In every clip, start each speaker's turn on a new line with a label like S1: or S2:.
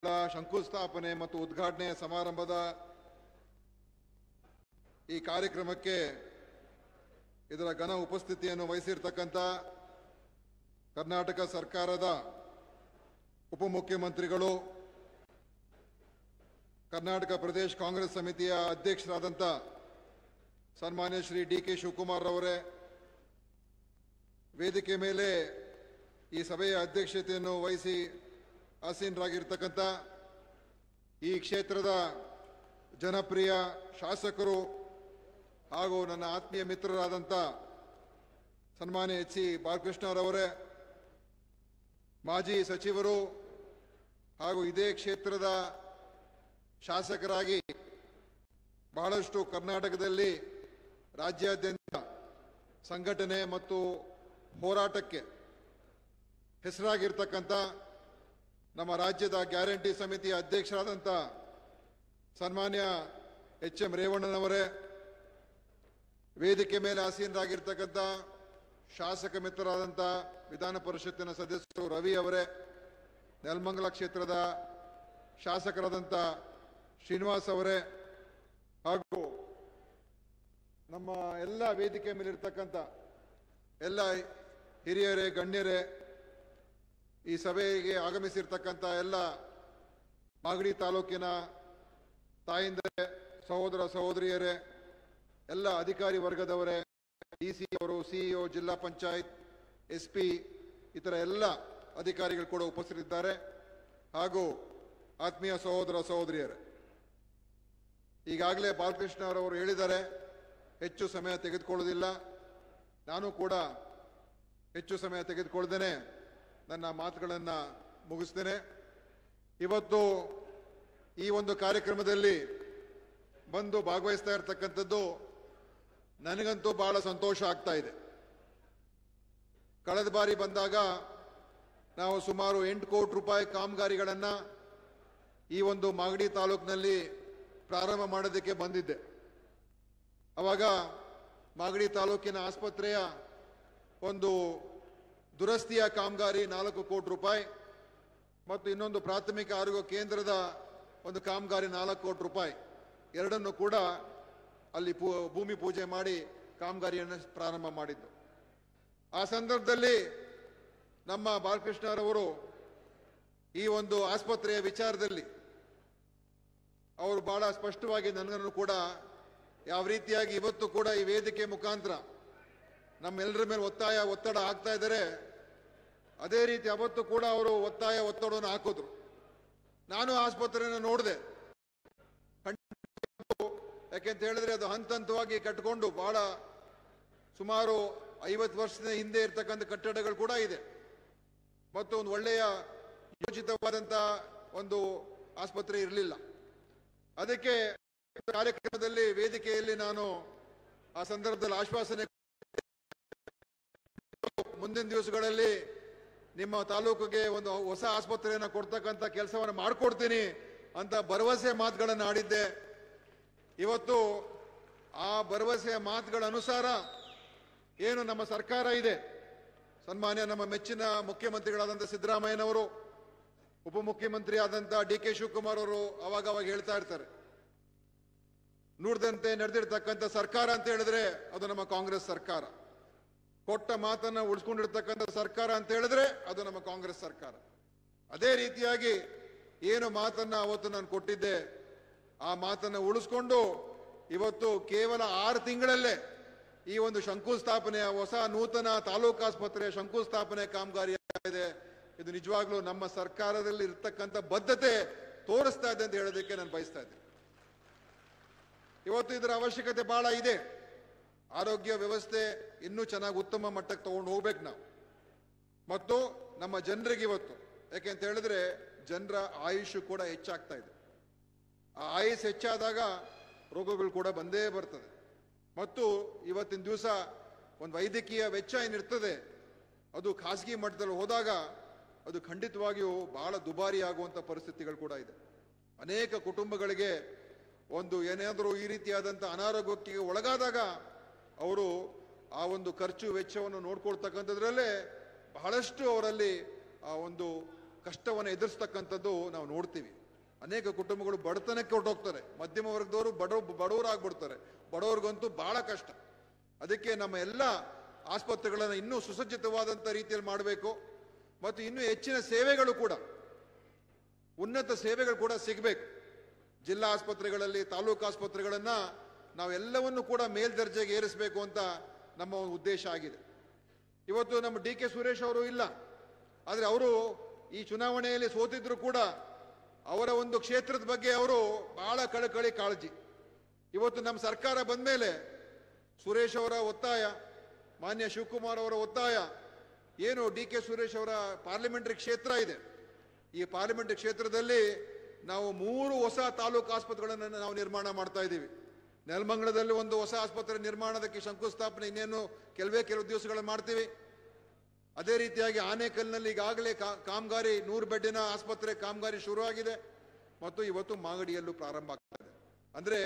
S1: ಶಂಕುಸ್ಥಾಪನೆ ಮತ್ತು ಉದ್ಘಾಟನೆ ಸಮಾರಂಭದ ಈ ಕಾರ್ಯಕ್ರಮಕ್ಕೆ ಇದರ ಘನ ಉಪಸ್ಥಿತಿಯನ್ನು ವಹಿಸಿರ್ತಕ್ಕಂಥ ಕರ್ನಾಟಕ ಸರ್ಕಾರದ ಉಪಮುಖ್ಯಮಂತ್ರಿಗಳು, ಕರ್ನಾಟಕ ಪ್ರದೇಶ ಕಾಂಗ್ರೆಸ್ ಸಮಿತಿಯ ಅಧ್ಯಕ್ಷರಾದಂಥ ಸನ್ಮಾನ್ಯ ಶ್ರೀ ಡಿ.ಕೆ. ಶಿವಕುಮಾರ್ ಅವರೇ, ವೇದಿಕೆ ಮೇಲೆ ಈ ಸಭೆಯ ಅಧ್ಯಕ್ಷತೆಯನ್ನು ವಹಿಸಿ ಆಸೀನರಾಗಿರ್ತಕ್ಕಂಥ ಈ ಕ್ಷೇತ್ರದ ಜನಪ್ರಿಯ ಶಾಸಕರು ಹಾಗೂ ನನ್ನ ಆತ್ಮೀಯ ಮಿತ್ರರಾದಂಥ ಸನ್ಮಾನ್ಯ ಎಚ್.ಸಿ. ಬಾಲಕೃಷ್ಣರವರೇ, ಮಾಜಿ ಸಚಿವರು ಹಾಗೂ ಇದೇ ಕ್ಷೇತ್ರದ ಶಾಸಕರಾಗಿ ಬಹಳಷ್ಟು ಕರ್ನಾಟಕದಲ್ಲಿ ರಾಜ್ಯಾದ್ಯಂತ ಸಂಘಟನೆ ಮತ್ತು ಹೋರಾಟಕ್ಕೆ ಹೆಸರಾಗಿರ್ತಕ್ಕಂಥ ನಮ್ಮ ರಾಜ್ಯದ ಗ್ಯಾರಂಟಿ ಸಮಿತಿಯ ಅಧ್ಯಕ್ಷರಾದಂಥ ಸನ್ಮಾನ್ಯ ಎಚ್.ಎಂ. ರೇವಣ್ಣನವರೇ, ವೇದಿಕೆ ಮೇಲೆ ಆಸೀನರಾಗಿರ್ತಕ್ಕಂಥ ಶಾಸಕ ಮಿತ್ರರಾದಂಥ ವಿಧಾನ ಪರಿಷತ್ತಿನ ಸದಸ್ಯರು ರವಿ ಅವರೇ, ನೆಲಮಂಗಲ ಕ್ಷೇತ್ರದ ಶಾಸಕರಾದಂಥ ಶ್ರೀನಿವಾಸ್ ಅವರೇ, ಹಾಗೂ ನಮ್ಮ ಎಲ್ಲ ವೇದಿಕೆ ಮೇಲಿರ್ತಕ್ಕಂಥ ಎಲ್ಲ ಹಿರಿಯರೇ, ಗಣ್ಯರೇ, ಈ ಸಭೆಗೆ ಆಗಮಿಸಿರ್ತಕ್ಕಂಥ ಎಲ್ಲ ಮಾಗಡಿ ತಾಲೂಕಿನ ತಾಯಿಂದರೇ, ಸಹೋದರ ಸಹೋದರಿಯರೇ, ಎಲ್ಲ ಅಧಿಕಾರಿ ವರ್ಗದವರೇ, ಡಿಸಿ ಅವರು, ಸಿಇಒ, ಜಿಲ್ಲಾ ಪಂಚಾಯತ್, SP ಇತರ ಎಲ್ಲ ಅಧಿಕಾರಿಗಳು ಕೂಡ ಉಪಸ್ಥಿತರಿದ್ದಾರೆ. ಹಾಗೂ ಆತ್ಮೀಯ ಸಹೋದರ ಸಹೋದರಿಯರೇ, ಈಗಾಗಲೇ ಬಾಲಕೃಷ್ಣ ಅವರು ಹೇಳಿದ್ದಾರೆ, ಹೆಚ್ಚು ಸಮಯ ತೆಗೆದುಕೊಳ್ಳುವುದಿಲ್ಲ. ನಾನು ಕೂಡ ಹೆಚ್ಚು ಸಮಯ ತೆಗೆದುಕೊಳ್ಳದೇನೆ ನನ್ನ ಮಾತುಗಳನ್ನು ಮುಗಿಸ್ತೇನೆ. ಇವತ್ತು ಈ ಒಂದು ಕಾರ್ಯಕ್ರಮದಲ್ಲಿ ಬಂದು ಭಾಗವಹಿಸ್ತಾ ಇರತಕ್ಕಂಥದ್ದು ನನಗಂತೂ ಬಹಳ ಸಂತೋಷ ಆಗ್ತಾ ಇದೆ. ಕಳೆದ ಬಾರಿ ಬಂದಾಗ ನಾವು ಸುಮಾರು 8 ಕೋಟಿ ರೂಪಾಯಿ ಕಾಮಗಾರಿಗಳನ್ನು ಈ ಒಂದು ಮಾಗಡಿ ತಾಲೂಕಿನಲ್ಲಿ ಪ್ರಾರಂಭ ಮಾಡೋದಕ್ಕೆ ಬಂದಿದ್ದೆ. ಅವಾಗ ಮಾಗಡಿ ತಾಲೂಕಿನ ಆಸ್ಪತ್ರೆಯ ಒಂದು ದುರಸ್ತಿಯ ಕಾಮಗಾರಿ 4 ಕೋಟಿ ರೂಪಾಯಿ ಮತ್ತು ಇನ್ನೊಂದು ಪ್ರಾಥಮಿಕ ಆರೋಗ್ಯ ಕೇಂದ್ರದ ಒಂದು ಕಾಮಗಾರಿ 4 ಕೋಟಿ ರೂಪಾಯಿ, ಎರಡನ್ನು ಕೂಡ ಅಲ್ಲಿ ಭೂಮಿ ಪೂಜೆ ಮಾಡಿ ಕಾಮಗಾರಿಯನ್ನು ಪ್ರಾರಂಭ ಮಾಡಿದ್ದು. ಆ ಸಂದರ್ಭದಲ್ಲಿ ನಮ್ಮ ಬಾಲಕೃಷ್ಣರವರು ಈ ಒಂದು ಆಸ್ಪತ್ರೆಯ ವಿಚಾರದಲ್ಲಿ ಅವರು ಬಹಳ ಸ್ಪಷ್ಟವಾಗಿ ನನಗನ್ನು ಕೂಡ ಯಾವ ರೀತಿಯಾಗಿ ಇವತ್ತು ಕೂಡ ಈ ವೇದಿಕೆ ಮುಖಾಂತರ ನಮ್ಮೆಲ್ಲರ ಮೇಲೆ ಒತ್ತಡ ಆಗ್ತಾ ಇದ್ದಾರೆ, ಅದೇ ರೀತಿ ಅವತ್ತು ಕೂಡ ಅವರು ಒತ್ತಡವನ್ನು ಹಾಕಿದ್ರು. ನಾನು ಆಸ್ಪತ್ರೆಯನ್ನು ನೋಡಿದೆ. ಯಾಕೆಂತ ಹೇಳಿದ್ರೆ ಅದು ಹಂತ ಹಂತವಾಗಿ ಕಟ್ಟಿಕೊಂಡು ಬಹಳ ಸುಮಾರು 50 ವರ್ಷದ ಹಿಂದೆ ಇರ್ತಕ್ಕಂಥ ಕಟ್ಟಡಗಳು ಕೂಡ ಇದೆ ಮತ್ತು ಒಂದು ಒಳ್ಳೆಯ ಯೋಜಿತವಾದಂಥ ಒಂದು ಆಸ್ಪತ್ರೆ ಇರಲಿಲ್ಲ. ಅದಕ್ಕೆ ಕಾರ್ಯಕ್ರಮದಲ್ಲಿ ವೇದಿಕೆಯಲ್ಲಿ ನಾನು ಆ ಸಂದರ್ಭದಲ್ಲಿ ಆಶ್ವಾಸನೆ, ಮುಂದಿನ ದಿವಸಗಳಲ್ಲಿ ನಿಮ್ಮ ತಾಲೂಕಿಗೆ ಒಂದು ಹೊಸ ಆಸ್ಪತ್ರೆಯನ್ನು ಕೊಡ್ತಕ್ಕಂಥ ಕೆಲಸವನ್ನು ಮಾಡಿಕೊಡ್ತೀನಿ ಅಂತ ಭರವಸೆ ಮಾತುಗಳನ್ನು ಆಡಿದ್ದೆ. ಇವತ್ತು ಆ ಭರವಸೆಯ ಮಾತುಗಳ ಅನುಸಾರ ಏನು ನಮ್ಮ ಸರ್ಕಾರ ಇದೆ, ಸನ್ಮಾನ್ಯ ನಮ್ಮ ಮೆಚ್ಚಿನ ಮುಖ್ಯಮಂತ್ರಿಗಳಾದಂಥ ಸಿದ್ದರಾಮಯ್ಯನವರು, ಉಪಮುಖ್ಯಮಂತ್ರಿ ಆದಂಥ ಡಿ.ಕೆ. ಶಿವಕುಮಾರ್ ಅವರು ಅವಾಗ ಹೇಳ್ತಾ ಇರ್ತಾರೆ, ನುಡಿದಂತೆ ನಡೆದಿರ್ತಕ್ಕಂಥ ಸರ್ಕಾರ ಅಂತ ಹೇಳಿದ್ರೆ ಅದು ನಮ್ಮ ಕಾಂಗ್ರೆಸ್ ಸರ್ಕಾರ, ಕೊಟ್ಟ ಮಾತನ್ನ ಉಳಿಸ್ಕೊಂಡಿರ್ತಕ್ಕಂಥ ಸರ್ಕಾರ ಅಂತ ಹೇಳಿದ್ರೆ ಅದು ನಮ್ಮ ಕಾಂಗ್ರೆಸ್ ಸರ್ಕಾರ. ಅದೇ ರೀತಿಯಾಗಿ ಏನು ಮಾತನ್ನ ಅವತ್ತು ನಾನು ಕೊಟ್ಟಿದ್ದೆ ಆ ಮಾತನ್ನ ಉಳಿಸ್ಕೊಂಡು ಇವತ್ತು ಕೇವಲ 6 ತಿಂಗಳಲ್ಲೇ ಈ ಒಂದು ಶಂಕುಸ್ಥಾಪನೆಯ ಹೊಸ ನೂತನ ತಾಲೂಕು ಆಸ್ಪತ್ರೆಯ ಶಂಕುಸ್ಥಾಪನೆ ಕಾಮಗಾರಿ ಇದೆ. ಇದು ನಿಜವಾಗ್ಲೂ ನಮ್ಮ ಸರ್ಕಾರದಲ್ಲಿ ಇರ್ತಕ್ಕಂಥ ಬದ್ಧತೆ ತೋರಿಸ್ತಾ ಇದೆ ಅಂತ ಹೇಳೋದಕ್ಕೆ ನಾನು ಬಯಸ್ತಾ ಇದ್ದೀನಿ. ಇವತ್ತು ಇದರ ಅವಶ್ಯಕತೆ ಬಹಳ ಇದೆ. ಆರೋಗ್ಯ ವ್ಯವಸ್ಥೆ ಇನ್ನೂ ಚೆನ್ನಾಗಿ ಉತ್ತಮ ಮಟ್ಟಕ್ಕೆ ತಗೊಂಡು ಹೋಗ್ಬೇಕು ನಾವು. ಮತ್ತು ನಮ್ಮ ಜನರಿಗೆ ಇವತ್ತು ಯಾಕೆಂತ ಹೇಳಿದ್ರೆ ಜನರ ಆಯುಷ್ ಕೂಡ ಹೆಚ್ಚಾಗ್ತಾ ಇದೆ. ಆ ಆಯುಷ್ ಹೆಚ್ಚಾದಾಗ ರೋಗಗಳು ಕೂಡ ಬಂದೇ ಬರ್ತದೆ. ಮತ್ತು ಇವತ್ತಿನ ದಿವಸ ಒಂದು ವೈದ್ಯಕೀಯ ವೆಚ್ಚ ಏನಿರ್ತದೆ ಅದು ಖಾಸಗಿ ಮಟ್ಟದಲ್ಲಿ ಹೋದಾಗ ಅದು ಖಂಡಿತವಾಗಿಯೂ ಬಹಳ ದುಬಾರಿ ಆಗುವಂಥ ಪರಿಸ್ಥಿತಿಗಳು ಕೂಡ ಇದೆ. ಅನೇಕ ಕುಟುಂಬಗಳಿಗೆ ಒಂದು ಏನಾದರೂ ಈ ರೀತಿಯಾದಂಥ ಅನಾರೋಗ್ಯಕ್ಕೆ ಒಳಗಾದಾಗ ಅವರು ಆ ಒಂದು ಖರ್ಚು ವೆಚ್ಚವನ್ನು ನೋಡ್ಕೊಳ್ತಕ್ಕಂಥದ್ರಲ್ಲೇ ಬಹಳಷ್ಟು ಅವರಲ್ಲಿ ಆ ಒಂದು ಕಷ್ಟವನ್ನು ಎದುರಿಸ್ತಕ್ಕಂಥದ್ದು ನಾವು ನೋಡ್ತೀವಿ. ಅನೇಕ ಕುಟುಂಬಗಳು ಬಡತನಕ್ಕೆ ಹೊರಟೋಗ್ತಾರೆ, ಮಧ್ಯಮ ವರ್ಗದವರು ಬಡವರಾಗ್ಬಿಡ್ತಾರೆ. ಬಡವರಿಗಂತೂ ಬಹಳ ಕಷ್ಟ. ಅದಕ್ಕೆ ನಮ್ಮ ಎಲ್ಲ ಆಸ್ಪತ್ರೆಗಳನ್ನು ಇನ್ನೂ ಸುಸಜ್ಜಿತವಾದಂಥ ರೀತಿಯಲ್ಲಿ ಮಾಡಬೇಕು ಮತ್ತು ಇನ್ನೂ ಹೆಚ್ಚಿನ ಸೇವೆಗಳು ಕೂಡ, ಉನ್ನತ ಸೇವೆಗಳು ಕೂಡ ಸಿಗಬೇಕು. ಜಿಲ್ಲಾ ಆಸ್ಪತ್ರೆಗಳಲ್ಲಿ, ತಾಲೂಕು ಆಸ್ಪತ್ರೆಗಳನ್ನು ನಾವೆಲ್ಲವನ್ನು ಕೂಡ ಮೇಲ್ದರ್ಜೆಗೆ ಏರಿಸಬೇಕು ಅಂತ ನಮ್ಮ ಒಂದು ಉದ್ದೇಶ ಆಗಿದೆ. ಇವತ್ತು ನಮ್ಮ ಡಿ.ಕೆ. ಸುರೇಶ್ ಅವರು ಇಲ್ಲ, ಆದರೆ ಅವರು ಈ ಚುನಾವಣೆಯಲ್ಲಿ ಸೋತಿದ್ರು ಕೂಡ ಅವರ ಒಂದು ಕ್ಷೇತ್ರದ ಬಗ್ಗೆ ಅವರು ಬಹಳ ಕಳಕಳಿ ಕಾಳಜಿ. ಇವತ್ತು ನಮ್ಮ ಸರ್ಕಾರ ಬಂದ ಮೇಲೆ ಸುರೇಶ್ ಅವರ ಒತ್ತಾಯ, ಮಾನ್ಯ ಶಿವಕುಮಾರ್ ಅವರ ಒತ್ತಾಯ ಏನು, ಡಿ.ಕೆ. ಸುರೇಶ್ ಅವರ ಪಾರ್ಲಿಮೆಂಟರಿ ಕ್ಷೇತ್ರ ಇದೆ. ಈ ಪಾರ್ಲಿಮೆಂಟರಿ ಕ್ಷೇತ್ರದಲ್ಲಿ ನಾವು 3 ಹೊಸ ತಾಲೂಕು ಆಸ್ಪತ್ರೆಗಳನ್ನು ನಾವು ನಿರ್ಮಾಣ ಮಾಡ್ತಾ ಇದ್ದೀವಿ. ನೆಲಮಂಗಲದಲ್ಲಿ ಒಂದು ಹೊಸ ಆಸ್ಪತ್ರೆ ನಿರ್ಮಾಣದಕ್ಕೆ ಶಂಕುಸ್ಥಾಪನೆ ಇನ್ನೇನು ಕೆಲವು ದಿವಸಗಳು ಮಾಡ್ತೀವಿ. ಅದೇ ರೀತಿಯಾಗಿ ಆನೇಕಲ್ನಲ್ಲಿ ಈಗಾಗಲೇ ಕಾಮಗಾರಿ 100 ಬೆಡ್ಡಿನ ಆಸ್ಪತ್ರೆ ಕಾಮಗಾರಿ ಶುರುವಾಗಿದೆ ಮತ್ತು ಇವತ್ತು ಮಾಗಡಿಯಲ್ಲೂ ಪ್ರಾರಂಭ ಆಗ್ತದೆ. ಅಂದ್ರೆ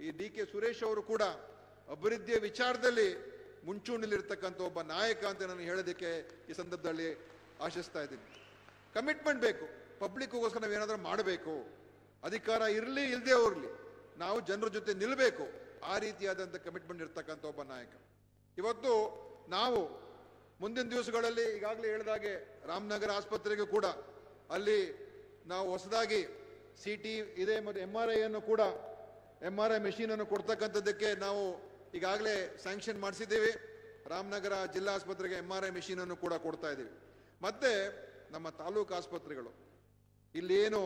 S1: ಈ ಡಿ.ಕೆ. ಸುರೇಶ್ ಅವರು ಕೂಡ ಅಭಿವೃದ್ಧಿಯ ವಿಚಾರದಲ್ಲಿ ಮುಂಚೂಣಿಲಿರ್ತಕ್ಕಂಥ ಒಬ್ಬ ನಾಯಕ ಅಂತ ನಾನು ಹೇಳೋದಕ್ಕೆ ಈ ಸಂದರ್ಭದಲ್ಲಿ ಆಶಿಸ್ತಾ ಇದ್ದೀನಿ. ಕಮಿಟ್ಮೆಂಟ್ ಬೇಕು, ಪಬ್ಲಿಕ್ಗೋಸ್ಕರ ನಾವು ಏನಾದರೂ ಮಾಡಬೇಕು. ಅಧಿಕಾರ ಇರಲಿ ಇಲ್ಲದೆ ಇರಲಿ, ನಾವು ಜನರ ಜೊತೆ ನಿಲ್ಲಬೇಕು. ಆ ರೀತಿಯಾದಂಥ ಕಮಿಟ್ಮೆಂಟ್ ಇರ್ತಕ್ಕಂಥ ಒಬ್ಬ ನಾಯಕ. ಇವತ್ತು ನಾವು ಮುಂದಿನ ದಿವಸಗಳಲ್ಲಿ ಈಗಾಗಲೇ ಹೇಳಿದಾಗೆ ರಾಮನಗರ ಆಸ್ಪತ್ರೆಗೂ ಕೂಡ ಅಲ್ಲಿ ನಾವು ಹೊಸದಾಗಿ CT ಇದೆ ಮತ್ತು MRI ಅನ್ನು ಕೂಡ MRI ಮೆಷಿನ್ ಅನ್ನು ಕೊಡ್ತಕ್ಕಂಥದ್ದಕ್ಕೆ ನಾವು ಈಗಾಗಲೇ ಸ್ಯಾಂಕ್ಷನ್ ಮಾಡಿಸಿದ್ದೀವಿ. ರಾಮನಗರ ಜಿಲ್ಲಾ ಆಸ್ಪತ್ರೆಗೆ MRI ಮೆಷಿನ್ ಅನ್ನು ಕೂಡ ಕೊಡ್ತಾ ಇದ್ದೀವಿ. ಮತ್ತೆ ನಮ್ಮ ತಾಲೂಕು ಆಸ್ಪತ್ರೆಗಳು ಇಲ್ಲೇನು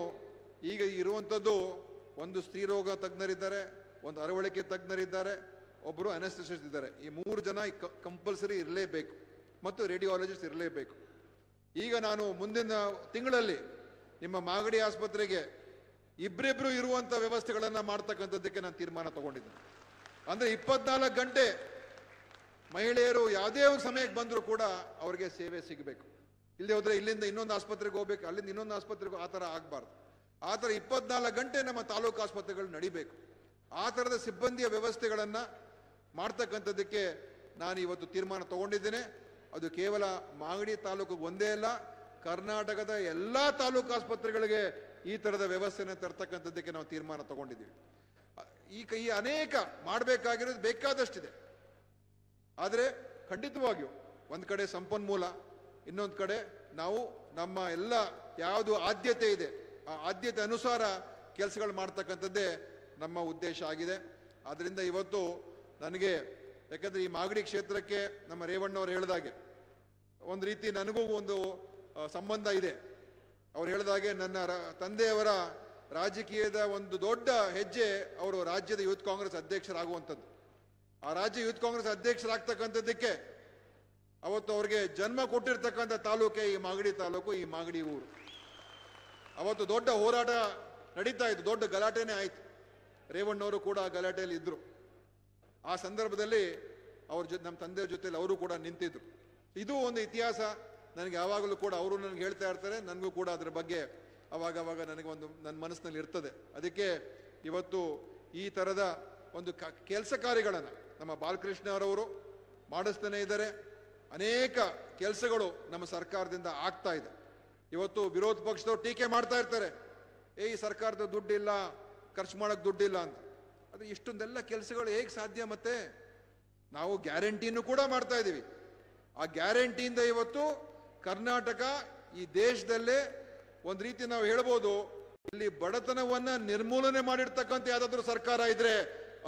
S1: ಈಗ ಇರುವಂಥದ್ದು, ಒಂದು ಸ್ತ್ರೀರೋಗ ತಜ್ಞರಿದ್ದಾರೆ, ಒಂದು ಅರವಳಿಕೆ ತಜ್ಞರಿದ್ದಾರೆ, ಒಬ್ಬರು ಅನೆಸ್ಥೆಸಿಸ್ಟ್ ಇದ್ದಾರೆ. ಈ 3 ಜನ ಕಂಪಲ್ಸರಿ ಇರಲೇಬೇಕು ಮತ್ತು ರೇಡಿಯಾಲಜಿಸ್ಟ್ ಇರಲೇಬೇಕು. ಈಗ ನಾನು ಮುಂದಿನ ತಿಂಗಳಲ್ಲಿ ನಿಮ್ಮ ಮಾಗಡಿ ಆಸ್ಪತ್ರೆಗೆ ಇಬ್ಬರಿಬ್ರು ಇರುವಂಥ ವ್ಯವಸ್ಥೆಗಳನ್ನು ಮಾಡ್ತಕ್ಕಂಥದ್ದಕ್ಕೆ ನಾನು ತೀರ್ಮಾನ ತಗೊಂಡಿದ್ದೇನೆ. ಅಂದರೆ 24 ಗಂಟೆ ಮಹಿಳೆಯರು ಯಾವುದೇ ಒಂದು ಸಮಯಕ್ಕೆ ಬಂದರೂ ಕೂಡ ಅವರಿಗೆ ಸೇವೆ ಸಿಗಬೇಕು. ಇಲ್ಲದೆ ಹೋದರೆ ಇಲ್ಲಿಂದ ಇನ್ನೊಂದು ಆಸ್ಪತ್ರೆಗೆ ಹೋಗ್ಬೇಕು, ಅಲ್ಲಿಂದ ಇನ್ನೊಂದು ಆಸ್ಪತ್ರೆಗೆ, ಆ ಥರ ಆಗಬಾರ್ದು. ಆ ಥರ 24 ಗಂಟೆ ನಮ್ಮ ತಾಲೂಕು ಆಸ್ಪತ್ರೆಗಳು ನಡಿಬೇಕು. ಆ ಥರದ ಸಿಬ್ಬಂದಿಯ ವ್ಯವಸ್ಥೆಗಳನ್ನು ಮಾಡ್ತಕ್ಕಂಥದ್ದಕ್ಕೆ ನಾನು ಇವತ್ತು ತೀರ್ಮಾನ ತಗೊಂಡಿದ್ದೇನೆ. ಅದು ಕೇವಲ ಮಾಗಡಿ ತಾಲೂಕಿಗೆ ಒಂದೇ ಅಲ್ಲ, ಕರ್ನಾಟಕದ ಎಲ್ಲ ತಾಲೂಕು ಆಸ್ಪತ್ರೆಗಳಿಗೆ ಈ ಥರದ ವ್ಯವಸ್ಥೆನ ತರ್ತಕ್ಕಂಥದ್ದಕ್ಕೆ ನಾವು ತೀರ್ಮಾನ ತಗೊಂಡಿದ್ದೀವಿ. ಈ ಅನೇಕ ಮಾಡಬೇಕಾಗಿರೋದು ಬೇಕಾದಷ್ಟಿದೆ. ಆದರೆ ಖಂಡಿತವಾಗಿಯೂ ಒಂದು ಕಡೆ ಸಂಪನ್ಮೂಲ, ಇನ್ನೊಂದು ಕಡೆ ನಾವು ನಮ್ಮ ಎಲ್ಲ ಯಾವುದು ಆದ್ಯತೆ ಇದೆ ಆ ಆದ್ಯತೆ ಅನುಸಾರ ಕೆಲಸಗಳು ಮಾಡ್ತಕ್ಕಂಥದ್ದೇ ನಮ್ಮ ಉದ್ದೇಶ ಆಗಿದೆ. ಆದ್ದರಿಂದ ಇವತ್ತು ನನಗೆ, ಯಾಕಂದರೆ ಈ ಮಾಗಡಿ ಕ್ಷೇತ್ರಕ್ಕೆ ನಮ್ಮ ರೇವಣ್ಣವ್ರು ಹೇಳಿದಾಗೆ ಒಂದು ರೀತಿ ನನಗೂ ಒಂದು ಸಂಬಂಧ ಇದೆ. ಅವ್ರು ಹೇಳಿದಾಗೆ ನನ್ನ ತಂದೆಯವರ ರಾಜಕೀಯದ ಒಂದು ದೊಡ್ಡ ಹೆಜ್ಜೆ ಅವರು ರಾಜ್ಯದ ಯೂತ್ ಕಾಂಗ್ರೆಸ್ ಅಧ್ಯಕ್ಷರಾಗುವಂಥದ್ದು. ಆ ರಾಜ್ಯ ಯೂತ್ ಕಾಂಗ್ರೆಸ್ ಅಧ್ಯಕ್ಷರಾಗ್ತಕ್ಕಂಥದ್ದಕ್ಕೆ ಅವತ್ತು ಅವ್ರಿಗೆ ಜನ್ಮ ಕೊಟ್ಟಿರ್ತಕ್ಕಂಥ ತಾಲೂಕೆ ಈ ಮಾಗಡಿ ತಾಲೂಕು, ಈ ಮಾಗಡಿ ಊರು. ಅವತ್ತು ದೊಡ್ಡ ಹೋರಾಟ ನಡೀತಾ ಇತ್ತು, ದೊಡ್ಡ ಗಲಾಟೆನೇ ಆಯಿತು. ರೇವಣ್ಣವರು ಕೂಡ ಆ ಗಲಾಟೆಯಲ್ಲಿ ಇದ್ದರು. ಆ ಸಂದರ್ಭದಲ್ಲಿ ಅವ್ರ ನಮ್ಮ ತಂದೆಯ ಜೊತೆಲಿ ಅವರು ಕೂಡ ನಿಂತಿದ್ರು. ಇದು ಒಂದು ಇತಿಹಾಸ. ನನಗೆ ಯಾವಾಗಲೂ ಕೂಡ ಅವರು ನನಗೆ ಹೇಳ್ತಾ ಇರ್ತಾರೆ, ನನಗೂ ಕೂಡ ಅದರ ಬಗ್ಗೆ ಅವಾಗವಾಗ ನನಗೆ ಒಂದು ನನ್ನ ಮನಸ್ಸಿನಲ್ಲಿ ಇರ್ತದೆ. ಅದಕ್ಕೆ ಇವತ್ತು ಈ ಥರದ ಒಂದು ಕೆಲಸ ಕಾರ್ಯಗಳನ್ನು ನಮ್ಮ ಬಾಲಕೃಷ್ಣ ಅವರವರು ಮಾಡಿಸ್ತಾನೆ ಇದ್ದಾರೆ. ಅನೇಕ ಕೆಲಸಗಳು ನಮ್ಮ ಸರ್ಕಾರದಿಂದ ಆಗ್ತಾ ಇದೆ. ಇವತ್ತು ವಿರೋಧ ಪಕ್ಷದವ್ರು ಟೀಕೆ ಮಾಡ್ತಾ ಇರ್ತಾರೆ, ಈ ಸರ್ಕಾರದ ದುಡ್ಡಿಲ್ಲ, ಖರ್ಚು ಮಾಡೋಕ್ಕೆ ದುಡ್ಡಿಲ್ಲ ಅಂತ. ಅದು ಇಷ್ಟೊಂದೆಲ್ಲ ಕೆಲಸಗಳು ಹೇಗೆ ಸಾಧ್ಯ? ಮತ್ತೆ ನಾವು ಗ್ಯಾರಂಟಿನೂ ಕೂಡ ಮಾಡ್ತಾ ಇದ್ದೀವಿ. ಆ ಗ್ಯಾರಂಟಿಯಿಂದ ಇವತ್ತು ಕರ್ನಾಟಕ ಈ ದೇಶದಲ್ಲೇ ಒಂದು ರೀತಿ ನಾವು ಹೇಳ್ಬೋದು, ಇಲ್ಲಿ ಬಡತನವನ್ನ ನಿರ್ಮೂಲನೆ ಮಾಡಿರ್ತಕ್ಕಂಥ ಯಾವ್ದಾದ್ರು ಸರ್ಕಾರ ಇದ್ರೆ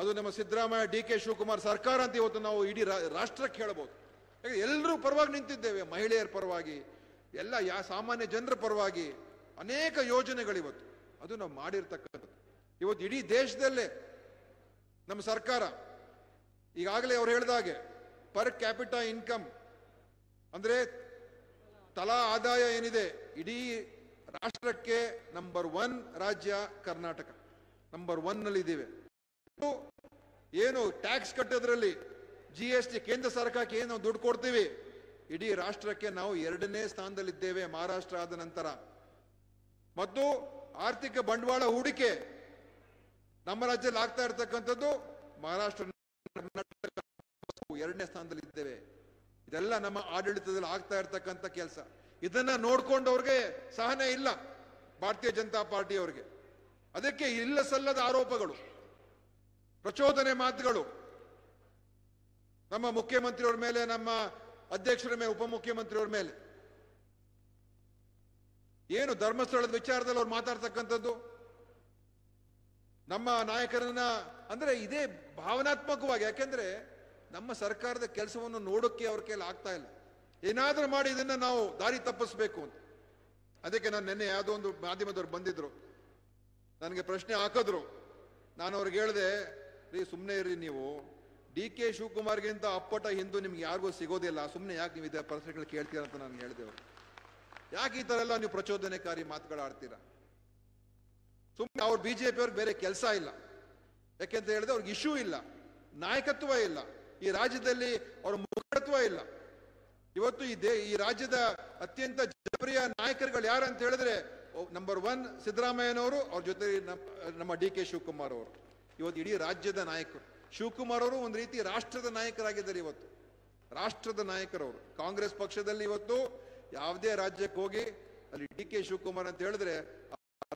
S1: ಅದು ನಮ್ಮ ಸಿದ್ದರಾಮಯ್ಯ, ಡಿ.ಕೆ. ಶಿವಕುಮಾರ್ ಸರ್ಕಾರ ಅಂತ ಇವತ್ತು ನಾವು ಇಡೀ ರಾಷ್ಟ್ರಕ್ಕೆ ಹೇಳ್ಬೋದು. ಎಲ್ಲರೂ ಪರವಾಗಿ ನಿಂತಿದ್ದೇವೆ, ಮಹಿಳೆಯರ ಪರವಾಗಿ, ಎಲ್ಲ ಸಾಮಾನ್ಯ ಜನರ ಪರವಾಗಿ ಅನೇಕ ಯೋಜನೆಗಳಿವತ್ತು ಅದು ನಾವು ಮಾಡಿರ್ತಕ್ಕಂಥದ್ದು. ಇವತ್ತು ಇಡೀ ದೇಶದಲ್ಲೇ ನಮ್ಮ ಸರ್ಕಾರ ಈಗಾಗಲೇ ಅವ್ರು ಹೇಳಿದಾಗೆ ಪರ್ ಕ್ಯಾಪಿಟಾ ಇನ್ಕಮ್ ಅಂದ್ರೆ ತಲಾ ಆದಾಯ ಏನಿದೆ ಇಡೀ ರಾಷ್ಟ್ರಕ್ಕೆ ನಂಬರ್ 1 ರಾಜ್ಯ ಕರ್ನಾಟಕ, ನಂಬರ್ 1 ನಲ್ಲಿ ಇದ್ದೀವಿ. ಏನು ಟ್ಯಾಕ್ಸ್ ಕಟ್ಟೋದ್ರಲ್ಲಿ GST ಕೇಂದ್ರ ಸರ್ಕಾರಕ್ಕೆ ಏನು ದುಡ್ಡು ಕೊಡ್ತೀವಿ, ಇಡೀ ರಾಷ್ಟ್ರಕ್ಕೆ ನಾವು 2ನೇ ಸ್ಥಾನದಲ್ಲಿದ್ದೇವೆ ಮಹಾರಾಷ್ಟ್ರ ಆದ ನಂತರ. ಮತ್ತು ಆರ್ಥಿಕ ಬಂಡವಾಳ ಹೂಡಿಕೆ ನಮ್ಮ ರಾಜ್ಯದಲ್ಲಿ ಆಗ್ತಾ ಇರ್ತಕ್ಕಂಥದ್ದು ಮಹಾರಾಷ್ಟ್ರ, ಕರ್ನಾಟಕ 2ನೇ ಸ್ಥಾನದಲ್ಲಿ ಇದ್ದೇವೆ. ಇದೆಲ್ಲ ನಮ್ಮ ಆಡಳಿತದಲ್ಲಿ ಆಗ್ತಾ ಇರ್ತಕ್ಕಂಥ ಕೆಲಸ. ಇದನ್ನ ನೋಡ್ಕೊಂಡು ಅವ್ರಿಗೆ ಸಹನೆ ಇಲ್ಲ ಭಾರತೀಯ ಜನತಾ ಪಾರ್ಟಿಯವರಿಗೆ. ಅದಕ್ಕೆ ಇಲ್ಲ ಸಲ್ಲದ ಆರೋಪಗಳು, ಪ್ರಚೋದನೆ ಮಾತುಗಳು ನಮ್ಮ ಮುಖ್ಯಮಂತ್ರಿಯವರ ಮೇಲೆ, ನಮ್ಮ ಅಧ್ಯಕ್ಷರ ಮೇಲೆ, ಉಪಮುಖ್ಯಮಂತ್ರಿಯವರ ಮೇಲೆ. ಏನು ಧರ್ಮಸ್ಥಳದ ವಿಚಾರದಲ್ಲಿ ಅವ್ರು ಮಾತಾಡ್ತಕ್ಕಂಥದ್ದು, ನಮ್ಮ ನಾಯಕರನ್ನ ಅಂದ್ರೆ ಇದೇ ಭಾವನಾತ್ಮಕವಾಗಿ. ಯಾಕೆಂದ್ರೆ ನಮ್ಮ ಸರ್ಕಾರದ ಕೆಲಸವನ್ನು ನೋಡೋಕೆ ಅವ್ರ ಕೈಲಿ ಆಗ್ತಾ ಇಲ್ಲ. ಏನಾದ್ರೂ ಮಾಡಿ ಇದನ್ನ ನಾವು ದಾರಿ ತಪ್ಪಿಸ್ಬೇಕು ಅಂತ. ಅದಕ್ಕೆ ನಾನು ನಿನ್ನೆ ಯಾವುದೋ ಒಂದು ಮಾಧ್ಯಮದವ್ರು ಬಂದಿದ್ರು, ನನಗೆ ಪ್ರಶ್ನೆ ಹಾಕಿದ್ರು. ನಾನು ಅವ್ರಿಗೆ ಹೇಳಿದೆ, ರೀ ಸುಮ್ಮನೆ ಇರ್ರಿ, ನೀವು DK ಶಿವಕುಮಾರ್ಗಿಂತ ಅಪ್ಪಟ ಹಿಂದೂ ನಿಮ್ಗೆ ಯಾರಿಗೂ ಸಿಗೋದಿಲ್ಲ, ಸುಮ್ಮನೆ ಯಾಕೆ ನೀವು ಇದೇ ಪ್ರಶ್ನೆಗಳು ಕೇಳ್ತೀರ ಅಂತ ನಾನು ಹೇಳಿದೆ. ಅವ್ರು ಯಾಕೆ ಈ ತರ ಎಲ್ಲ ನೀವು ಪ್ರಚೋದನೆಕಾರಿ ಮಾತುಗಳು ಆಡ್ತೀರಾ? ಸುಮ್ಮನೆ ಅವ್ರು BJP ಅವ್ರಿಗೆ ಬೇರೆ ಕೆಲಸ ಇಲ್ಲ. ಯಾಕೆಂತ ಹೇಳಿದ್ರೆ ಅವ್ರಿಗೆ ಇಶ್ಯೂ ಇಲ್ಲ, ನಾಯಕತ್ವ ಇಲ್ಲ, ಈ ರಾಜ್ಯದಲ್ಲಿ ಅವ್ರ ಮುಖತ್ವ ಇಲ್ಲ. ಇವತ್ತು ಈ ರಾಜ್ಯದ ಅತ್ಯಂತ ಜನಪ್ರಿಯ ನಾಯಕರುಗಳು ಯಾರು ಅಂತ ಹೇಳಿದ್ರೆ ನಂಬರ್ 1 ಸಿದ್ದರಾಮಯ್ಯನವರು, ಅವ್ರ ಜೊತೆ ನಮ್ಮ DK ಶಿವಕುಮಾರ್ ಅವರು. ಇವತ್ತು ಇಡೀ ರಾಜ್ಯದ ನಾಯಕರು. ಶಿವಕುಮಾರ್ ಅವರು ಒಂದು ರೀತಿ ರಾಷ್ಟ್ರದ ನಾಯಕರಾಗಿದ್ದಾರೆ. ಇವತ್ತು ರಾಷ್ಟ್ರದ ನಾಯಕರವರು. ಕಾಂಗ್ರೆಸ್ ಪಕ್ಷದಲ್ಲಿ ಇವತ್ತು ಯಾವುದೇ ರಾಜ್ಯಕ್ಕೆ ಹೋಗಿ ಅಲ್ಲಿ DK ಶಿವಕುಮಾರ್ ಅಂತ ಹೇಳಿದ್ರೆ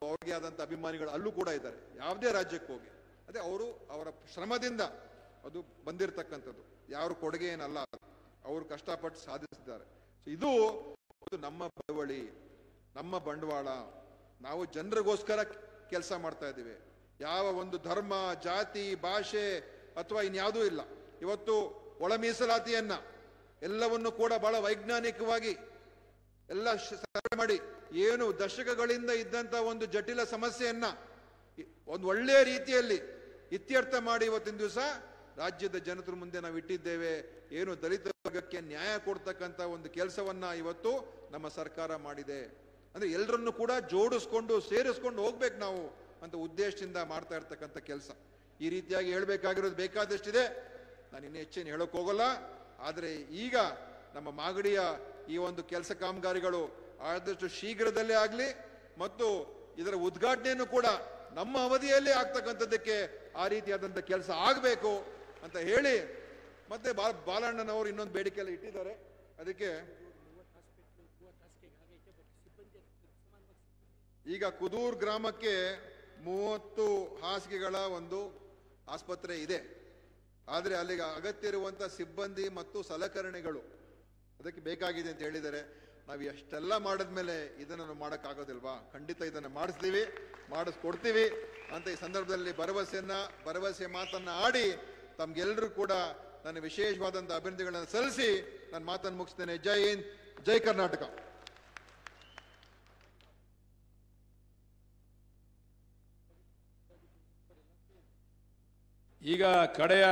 S1: ಅವ್ರಿಗೆ ಆದಂತ ಅಭಿಮಾನಿಗಳು ಅಲ್ಲೂ ಕೂಡ ಇದ್ದಾರೆ. ಯಾವುದೇ ರಾಜ್ಯಕ್ಕೆ ಹೋಗಿ ಅದೇ ಅವರು ಅವರ ಶ್ರಮದಿಂದ ಅದು ಬಂದಿರತಕ್ಕಂಥದ್ದು, ಯಾರು ಕೊಡುಗೆ ಏನಲ್ಲ, ಅವರು ಕಷ್ಟಪಟ್ಟು ಸಾಧಿಸಿದ್ದಾರೆ. ಇದು ನಮ್ಮ ಬಡವಳಿ, ನಮ್ಮ ಬಂಡವಾಳ. ನಾವು ಜನರಿಗೋಸ್ಕರ ಕೆಲಸ ಮಾಡ್ತಾ ಇದ್ದೀವಿ. ಯಾವ ಒಂದು ಧರ್ಮ, ಜಾತಿ, ಭಾಷೆ ಅಥವಾ ಇನ್ಯಾವುದೂ ಇಲ್ಲ. ಇವತ್ತು ಒಳ ಮೀಸಲಾತಿಯನ್ನ ಎಲ್ಲವನ್ನು ಕೂಡ ಬಹಳ ವೈಜ್ಞಾನಿಕವಾಗಿ ಎಲ್ಲ ಸರ್ವೆ ಮಾಡಿ, ಏನು ದಶಕಗಳಿಂದ ಇದ್ದಂತ ಒಂದು ಜಟಿಲ ಸಮಸ್ಯೆಯನ್ನ ಒಂದು ಒಳ್ಳೆಯ ರೀತಿಯಲ್ಲಿ ಇತ್ಯರ್ಥ ಮಾಡಿ ಇವತ್ತಿನ ದಿವಸ ರಾಜ್ಯದ ಜನತರ ಮುಂದೆ ನಾವು ಇಟ್ಟಿದ್ದೇವೆ. ಏನು ದಲಿತ ವರ್ಗಕ್ಕೆ ನ್ಯಾಯ ಕೊಡ್ತಕ್ಕಂಥ ಒಂದು ಕೆಲಸವನ್ನ ಇವತ್ತು ನಮ್ಮ ಸರ್ಕಾರ ಮಾಡಿದೆ. ಅಂದ್ರೆ ಎಲ್ಲರನ್ನು ಕೂಡ ಜೋಡಿಸ್ಕೊಂಡು ಸೇರಿಸ್ಕೊಂಡು ಹೋಗ್ಬೇಕು ನಾವು ಅಂತ ಉದ್ದೇಶದಿಂದ ಮಾಡ್ತಾ ಇರ್ತಕ್ಕಂಥ ಕೆಲಸ. ಈ ರೀತಿಯಾಗಿ ಹೇಳ್ಬೇಕಾಗಿರೋದು ಬೇಕಾದಷ್ಟಿದೆ, ನಾನು ಇನ್ನೂ ಹೆಚ್ಚೇನು ಹೇಳೋಕೆ ಹೋಗಲ್ಲ. ಆದರೆ ಈಗ ನಮ್ಮ ಮಾಗಡಿಯ ಈ ಒಂದು ಕೆಲಸ ಕಾಮಗಾರಿಗಳು ಆದಷ್ಟು ಶೀಘ್ರದಲ್ಲೇ ಆಗಲಿ ಮತ್ತು ಇದರ ಉದ್ಘಾಟನೆಯನ್ನು ಕೂಡ ನಮ್ಮ ಅವಧಿಯಲ್ಲೇ ಆಗ್ತಕ್ಕಂಥದ್ದಕ್ಕೆ ಆ ರೀತಿಯಾದಂಥ ಕೆಲಸ ಆಗಬೇಕು ಅಂತ ಹೇಳಿ, ಮತ್ತೆ ಬಾಲಣ್ಣನವರು ಇನ್ನೊಂದು ಬೇಡಿಕೆಯಲ್ಲಿ ಇಟ್ಟಿದ್ದಾರೆ. ಅದಕ್ಕೆ ಈಗ ಕುದೂರ್ ಗ್ರಾಮಕ್ಕೆ 30 ಹಾಸಿಗೆಗಳ ಒಂದು ಆಸ್ಪತ್ರೆ ಇದೆ. ಆದರೆ ಅಲ್ಲಿಗೆ ಅಗತ್ಯ ಇರುವಂತ ಸಿಬ್ಬಂದಿ ಮತ್ತು ಸಲಕರಣೆಗಳು ಅದಕ್ಕೆ ಬೇಕಾಗಿದೆ ಅಂತ ಹೇಳಿದ್ದಾರೆ. ನಾವು ಎಷ್ಟೆಲ್ಲ ಮಾಡಿದ್ಮೇಲೆ ಇದನ್ನು ಮಾಡೋಕ್ಕಾಗೋದಿಲ್ವಾ? ಖಂಡಿತ ಇದನ್ನು ಮಾಡಿಸ್ಕೊಡ್ತೀವಿ ಅಂತ ಈ ಸಂದರ್ಭದಲ್ಲಿ ಭರವಸೆ ಮಾತನ್ನ ಆಡಿ ತಮ್ಗೆಲ್ಲರೂ ಕೂಡ ನಾನು ವಿಶೇಷವಾದಂಥ ಅಭಿನಂದನೆಗಳನ್ನು ಸಲ್ಲಿಸಿ ನಾನು ಮಾತನ್ನು ಮುಗಿಸ್ತೇನೆ. ಜೈ ಹಿಂದ್, ಜೈ ಕರ್ನಾಟಕ.
S2: ಈಗ ಕಡೆಯ